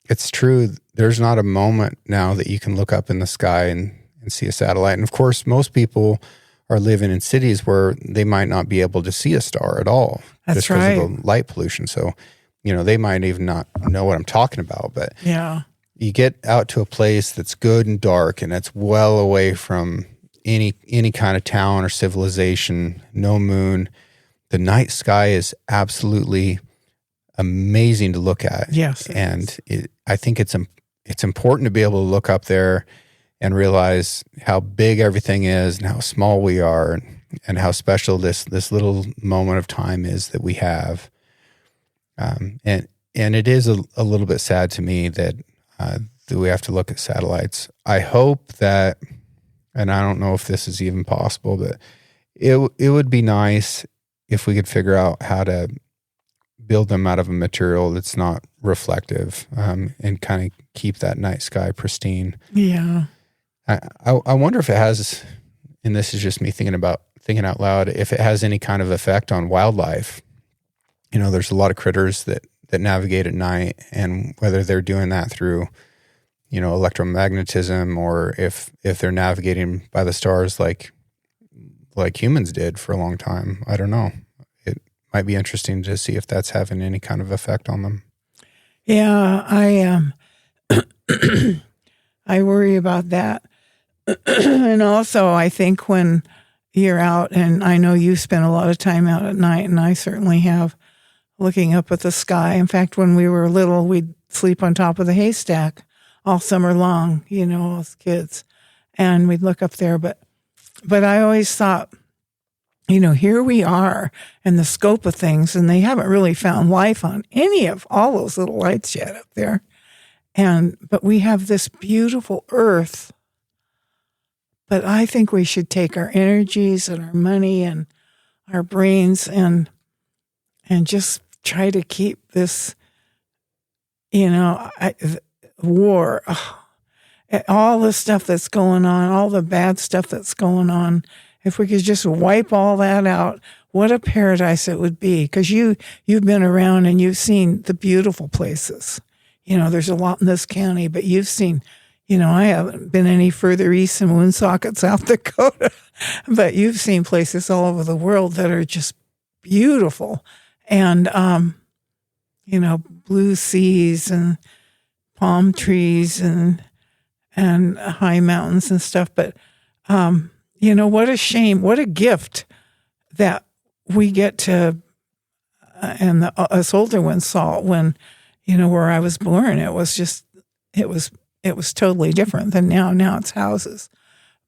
it's true. There's not a moment now that you can look up in the sky and see a satellite. And of course, most people are living in cities where they might not be able to see a star at all. That's just because right. of the light pollution. So, they might even not know what I'm talking about. But yeah, you get out to a place that's good and dark and it's well away from any kind of town or civilization, no moon. The night sky is absolutely amazing to look at. Yes. And I think it's important to be able to look up there and realize how big everything is and how small we are and how special this little moment of time is that we have. And it is a little bit sad to me that we have to look at satellites. I hope that, and I don't know if this is even possible, but it would be nice if we could figure out how to build them out of a material that's not reflective, and kind of keep that night sky pristine. Yeah. I wonder if it has, and this is just me thinking out loud, if it has any kind of effect on wildlife. There's a lot of critters that navigate at night, and whether they're doing that through, electromagnetism or if they're navigating by the stars like humans did for a long time. I don't know. It might be interesting to see if that's having any kind of effect on them. Yeah, I worry about that. And also, I think when you're out, and I know you spend a lot of time out at night, and I certainly have, looking up at the sky. In fact, when we were little, we'd sleep on top of the haystack all summer long, as kids, and we'd look up there. But I always thought, here we are in the scope of things, and they haven't really found life on any of all those little lights yet up there. But we have this beautiful earth. But I think we should take our energies and our money and our brains and just try to keep this, war, all the stuff that's going on, all the bad stuff that's going on. If we could just wipe all that out, what a paradise it would be. Because you've been around and you've seen the beautiful places. There's a lot in this county, but you've seen, I haven't been any further east than Woonsocket, South Dakota, but you've seen places all over the world that are just beautiful. And, blue seas and palm trees and high mountains and stuff. But, what a shame, what a gift that we get to, and us older ones saw it when, where I was born. It was totally different than now. Now it's houses.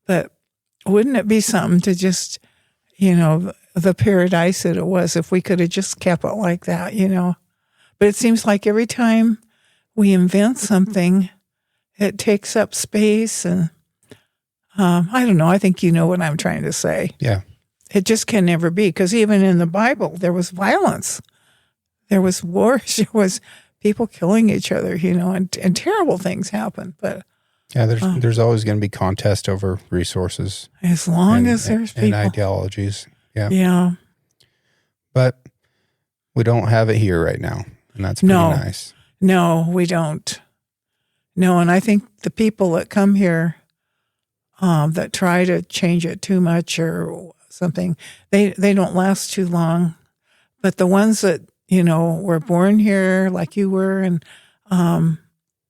But wouldn't it be something to just, the paradise that it was if we could have just kept it like that, But it seems like every time we invent something, it takes up space. And I don't know. I think you know what I'm trying to say. Yeah. It just can never be. Because even in the Bible, there was violence. There was wars. There was people killing each other, and terrible things happen. But yeah, there's always going to be contest over resources. As long as there's people. And ideologies. Yeah. Yeah. But we don't have it here right now. And that's pretty nice. No, we don't. No, and I think the people that come here that try to change it too much or something, they don't last too long. But the ones that, were born here like you were and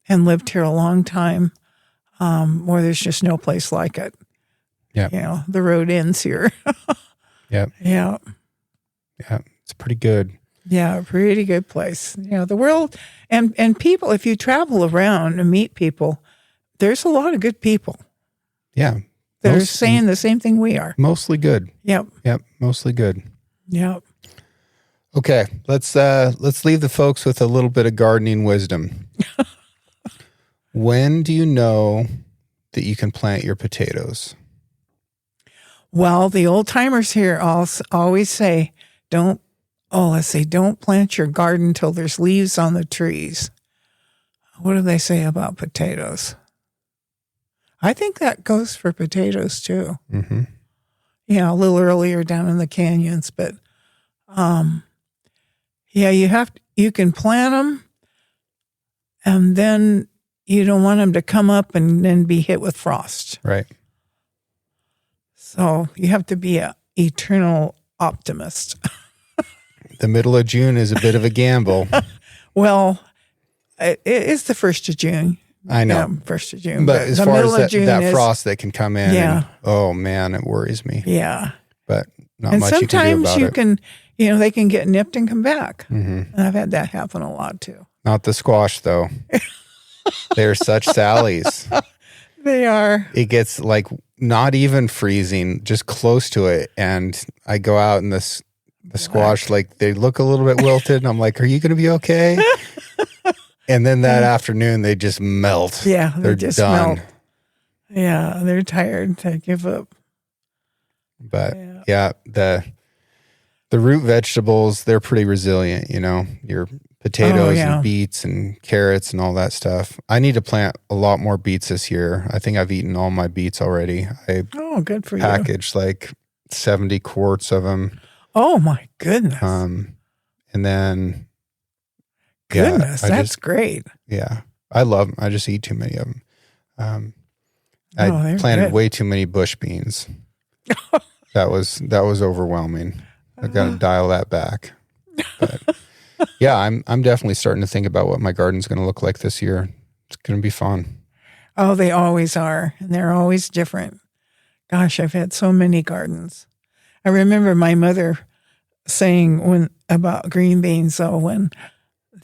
and lived here a long time, where there's just no place like it. Yeah. You know, the road ends here. Yep. Yeah. Yeah. It's pretty good. Yeah, pretty good place. You know, the world and people, if you travel around and meet people, there's a lot of good people. Yeah. They're saying the same thing we are. Mostly good. Yep. Yep. Mostly good. Yep. Okay. Let's leave the folks with a little bit of gardening wisdom. When do you know that you can plant your potatoes? Well, the old timers here always say, don't plant your garden till there's leaves on the trees. What do they say about potatoes? I think that goes for potatoes too. Mm-hmm. Yeah, a little earlier down in the canyons, but yeah, you can plant them, and then you don't want them to come up and then be hit with frost. Right. So you have to be an eternal optimist. The middle of June is a bit of a gamble. Well, it is the 1st of June. I know. Yeah, 1st of June. But as the far middle as of June that is, frost that can come in, Yeah. oh man, it worries me. Yeah. But not And much you can do sometimes about you it. can, they can get nipped and come back. Mm-hmm. And I've had that happen a lot too. Not the squash though. They're such sallies. They are. It gets like not even freezing, just close to it. And I go out and the squash, like they look a little bit wilted. And I'm like, are you going to be okay? And then that afternoon, they just melt. Yeah, They're just done. melt. Yeah, they're tired. They give up. But yeah, the root vegetables, they're pretty resilient, your potatoes and beets and carrots and all that stuff. I need to plant a lot more beets this year. I think I've eaten all my beets already. I good for packaged like 70 quarts of them. Oh my goodness. And then goodness, that's great. Yeah. I love them. I just eat too many of them. I planted good. way too many bush beans. That was overwhelming. I got to dial that back. But yeah, I'm definitely starting to think about what my garden's going to look like this year. It's going to be fun. Oh, they always are. And they're always different. Gosh, I've had so many gardens. I remember my mother saying about green beans, when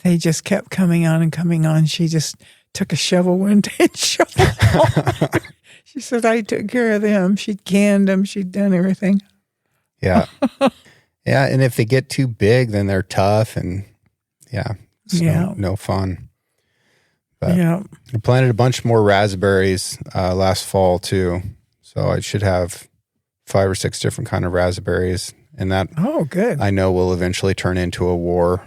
they just kept coming on, she just took a shovel one day and shoveled them. She said, I took care of them. She'd canned them. She'd done everything. Yeah. Yeah. And if they get too big, then they're tough and no fun. But I planted a bunch more raspberries last fall too. So I should have 5 or 6 different kind of raspberries. And that good. I know will eventually turn into a war.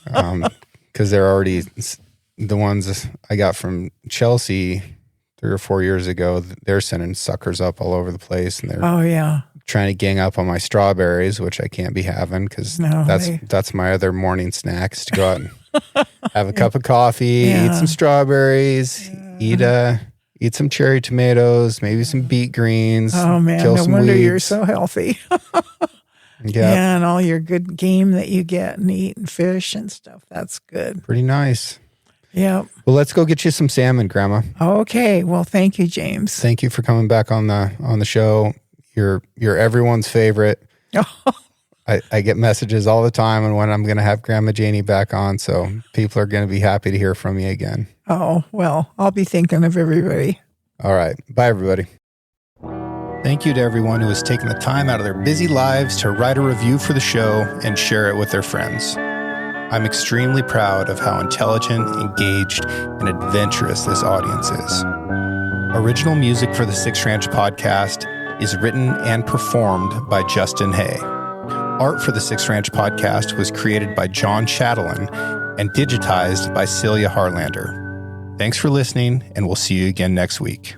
Because they're already the ones I got from Chelsea 3 or 4 years ago. They're sending suckers up all over the place, and they're trying to gang up on my strawberries, which I can't be having because that's my other morning snack is to go out and have a cup of coffee, eat some strawberries, eat some cherry tomatoes, maybe some beet greens. Oh man, no wonder you're so healthy. Yeah, and all your good game that you get and eat and fish and stuff. That's good. Pretty nice. Yeah. Well, let's go get you some salmon, Grandma. Okay. Well, thank you, James. Thank you for coming back on the show. You're everyone's favorite. I get messages all the time on when I'm going to have Grandma Janie back on, so people are going to be happy to hear from you again. Oh, well, I'll be thinking of everybody. All right. Bye, everybody. Thank you to everyone who has taken the time out of their busy lives to write a review for the show and share it with their friends. I'm extremely proud of how intelligent, engaged, and adventurous this audience is. Original music for the Six Ranch podcast is written and performed by Justin Hay. Art for the Six Ranch podcast was created by John Chatelain and digitized by Celia Harlander. Thanks for listening, and we'll see you again next week.